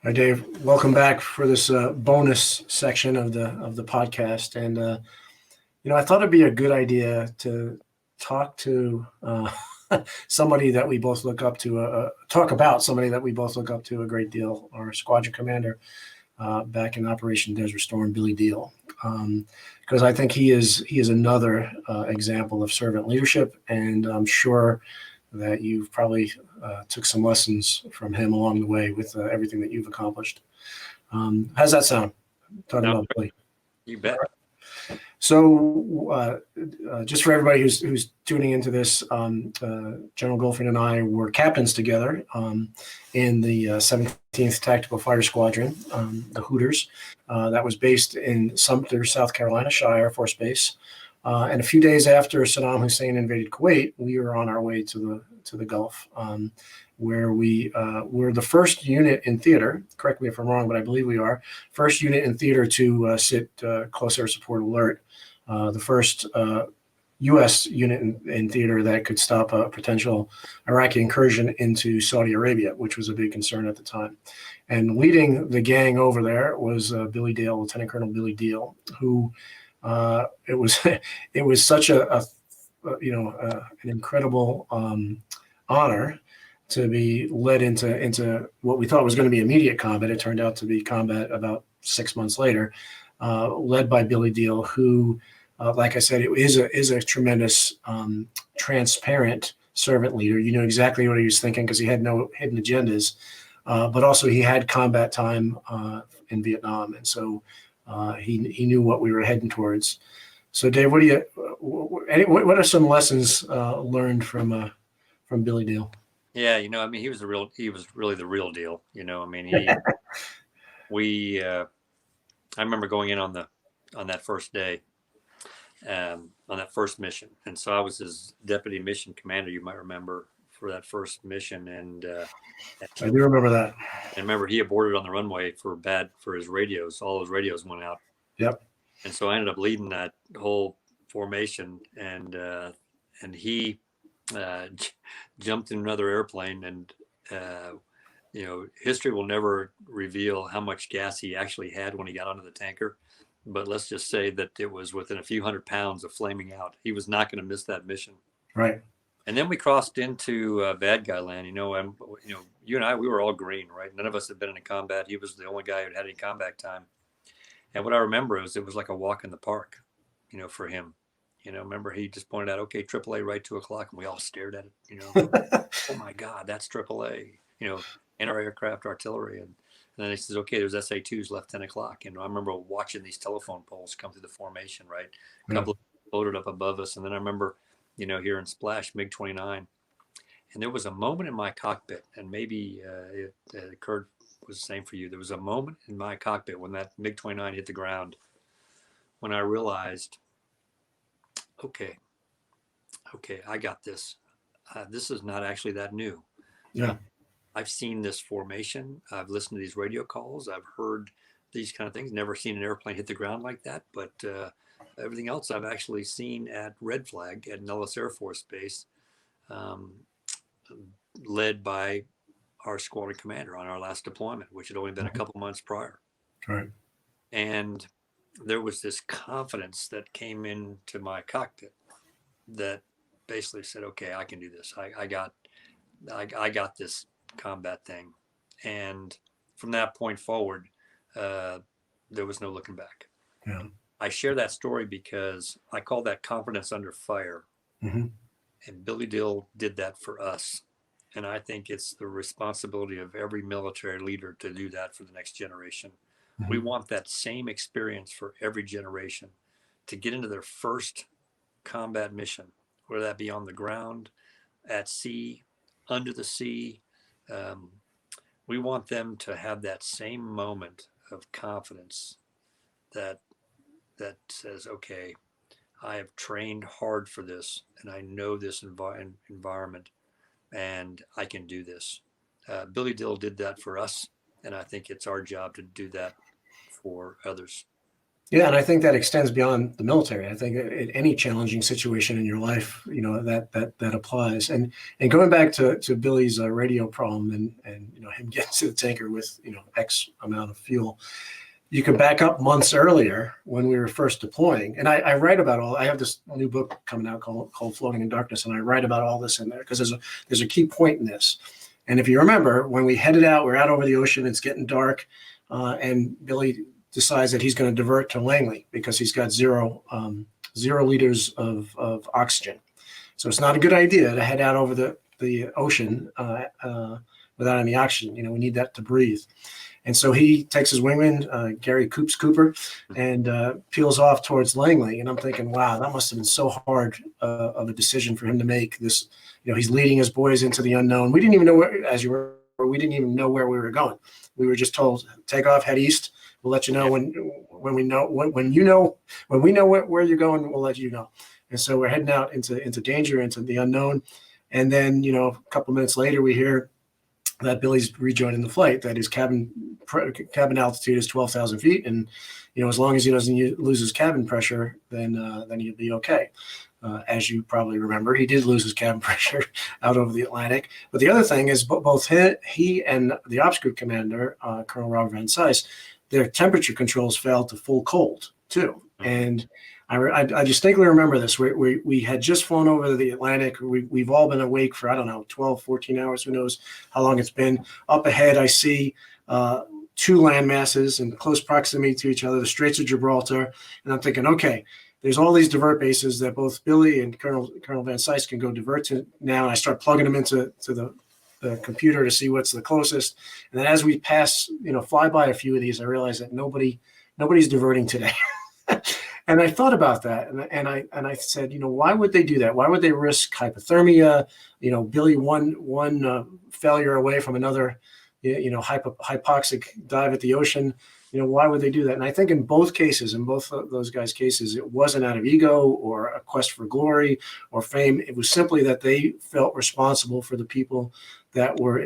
Hi, Dave. Welcome back for this bonus section of the podcast. And I thought it'd be a good idea to talk to somebody that we both look up to. Talk about somebody that we both look up to a great deal. Our squadron commander back in Operation Desert Storm, Billy Diehl, because I think he is another example of servant leadership, and I'm sure that you've probably took some lessons from him along the way with everything that you've accomplished. How's that sound? Talking about Billy. You bet. So, just for everybody who's tuning into this, General Goldfein and I were captains together in the 17th Tactical Fighter Squadron, the Hooters, that was based in Sumter, South Carolina, Shaw Air Force Base. And a few days after Saddam Hussein invaded Kuwait, we were on our way to the Gulf, where we were the first unit in theater. Correct me if I'm wrong, but I believe we are first unit in theater to sit close air support alert. The first U.S. unit in theater that could stop a potential Iraqi incursion into Saudi Arabia, which was a big concern at the time. And leading the gang over there was Billy Diehl, Lieutenant Colonel Billy Diehl, who it was such an incredible honor to be led into what we thought was going to be immediate combat. It turned out to be combat about 6 months later, led by Billy Diehl, who, like I said, it is a tremendous, transparent servant leader. You know exactly what he was thinking because he had no hidden agendas, but also he had combat time in Vietnam, and so he knew what we were heading towards. So, Dave, what are some lessons learned from Billy Diehl? Yeah, he was really the real deal. I remember going in on that first day, on that first mission, and so I was his deputy mission commander. You might remember for that first mission, and I do remember that. And remember, he aborted on the runway for his radios. All his radios went out. Yep. And so I ended up leading that whole formation, and he jumped in another airplane, and history will never reveal how much gas he actually had when he got onto the tanker, but let's just say that it was within a few hundred pounds of flaming out. He was not going to miss that mission. Right. And then we crossed into bad guy land. You and I, we were all green, right? None of us had been in a combat. He was the only guy who'd had any combat time. And what I remember is it was like a walk in the park, for him. Remember he just pointed out, okay, AAA right 2:00, and we all stared at it. Oh my God, that's AAA. Anti-aircraft artillery, and then he says, okay, there's SA2s left 10:00. I remember watching these telephone poles come through the formation, right? A couple of floated up above us, and then I remember, here in Splash, MiG-29, and there was a moment in my cockpit, and maybe it occurred was the same for you. There was a moment in my cockpit when that MiG-29 hit the ground, when I realized, okay, I got this. This is not actually that new. Yeah. I've seen this formation. I've listened to these radio calls. I've heard these kind of things. Never seen an airplane hit the ground like that. But everything else I've actually seen at Red Flag at Nellis Air Force Base, led by our squadron commander on our last deployment, which had only been a couple months prior. Right. And there was this confidence that came into my cockpit that basically said, okay, I can do this. I got this combat thing. And from that point forward, there was no looking back. Yeah. I share that story because I call that confidence under fire. Mm-hmm. And Billy Diehl did that for us. And I think it's the responsibility of every military leader to do that for the next generation. Mm-hmm. We want that same experience for every generation to get into their first combat mission, whether that be on the ground, at sea, under the sea. We want them to have that same moment of confidence that says, okay, I have trained hard for this, and I know this environment, and I can do this. Billy Diehl did that for us, and I think it's our job to do that for others. Yeah, and I think that extends beyond the military. I think in any challenging situation in your life, that applies. And going back to Billy's radio problem and him getting to the tanker with X amount of fuel, you can back up months earlier when we were first deploying. And I write about all. I have this new book coming out called Floating in Darkness, and I write about all this in there because there's a key point in this. And if you remember, when we headed out, we're out over the ocean. It's getting dark, and Billy decides that he's going to divert to Langley because he's got zero liters of oxygen. So it's not a good idea to head out over the ocean without any oxygen. We need that to breathe. And so he takes his wingman, Gary Cooper, and peels off towards Langley. And I'm thinking, wow, that must have been so hard of a decision for him to make. This, he's leading his boys into the unknown. We didn't even know we didn't even know where we were going. We were just told, take off, head east. We'll let you know when we know where you're going. We'll let you know. And so we're heading out into danger, into the unknown. And then a couple minutes later, we hear that Billy's rejoining the flight. That his cabin altitude is 12,000 feet, and as long as he doesn't lose his cabin pressure, then he'll be okay. As you probably remember, he did lose his cabin pressure out over the Atlantic. But the other thing is, both he and the ops group commander, Colonel Robert Van Cise, their temperature controls failed to full cold too. And I distinctly remember this. We had just flown over the Atlantic. We've all been awake for, 12, 14 hours. Who knows how long it's been. Up ahead, I see two land masses in close proximity to each other, the Straits of Gibraltar. And I'm thinking, okay, there's all these divert bases that both Billy and Colonel Van Cise can go divert to now. And I start plugging them into the computer to see what's the closest. And then as we pass, fly by a few of these, I realize that nobody's diverting today. And I thought about that, and I said, why would they do that? Why would they risk hypothermia? Billy one failure away from another, hypoxic dive at the ocean. Why would they do that? And I think in both cases, in both of those guys' cases, it wasn't out of ego or a quest for glory or fame. It was simply that they felt responsible for the people that were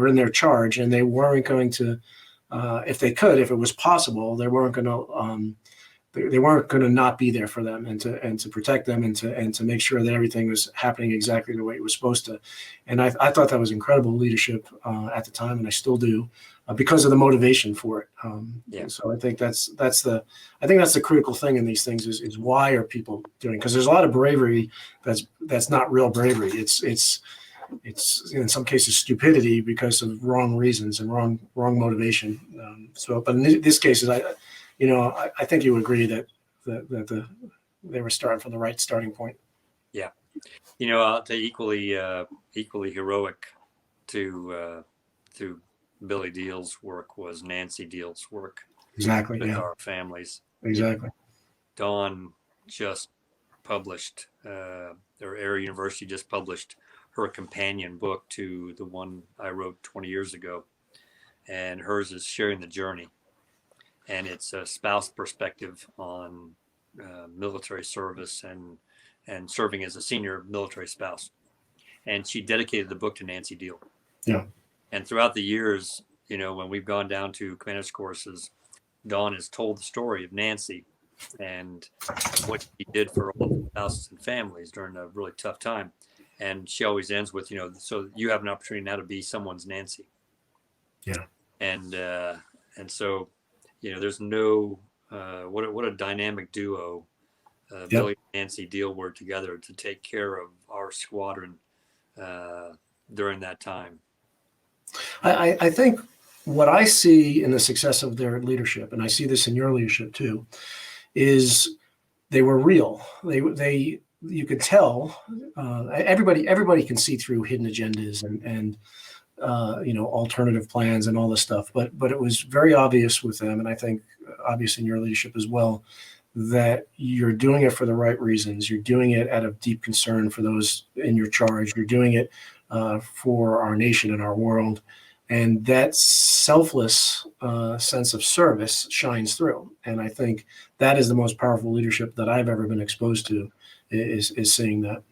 in their charge, and they weren't going to, if it was possible, they weren't going to not be there for them and to protect them and to make sure that everything was happening exactly the way it was supposed to. And I thought that was incredible leadership at the time, and I still do, because of the motivation for it. So I think that's the critical thing in these things is why are people doing? Because there's a lot of bravery that's not real bravery. It's in some cases stupidity because of wrong reasons and wrong motivation. But in this case, I think you agree that they were starting from the right starting point. Yeah, I'll say equally heroic to Billy Diehl's work was Nancy Diehl's work. Exactly. With our families. Exactly. Dawn just published, or Air University just published her companion book to the one I wrote 20 years ago, and hers is Sharing the Journey. And it's a spouse perspective on military service and serving as a senior military spouse. And she dedicated the book to Nancy Diehl. Yeah. And throughout the years, when we've gone down to commander's courses, Dawn has told the story of Nancy and what she did for all the spouses and families during a really tough time. And she always ends with, so you have an opportunity now to be someone's Nancy. Yeah. And so, there's no, what a dynamic duo Billy and Nancy Diehl were together to take care of our squadron during that time. I think what I see in the success of their leadership, and I see this in your leadership too, is they were real. You could tell, everybody can see through hidden agendas and alternative plans and all this stuff. But it was very obvious with them, and I think obvious in your leadership as well, that you're doing it for the right reasons. You're doing it out of deep concern for those in your charge. You're doing it for our nation and our world. And that selfless sense of service shines through. And I think that is the most powerful leadership that I've ever been exposed to, is seeing that.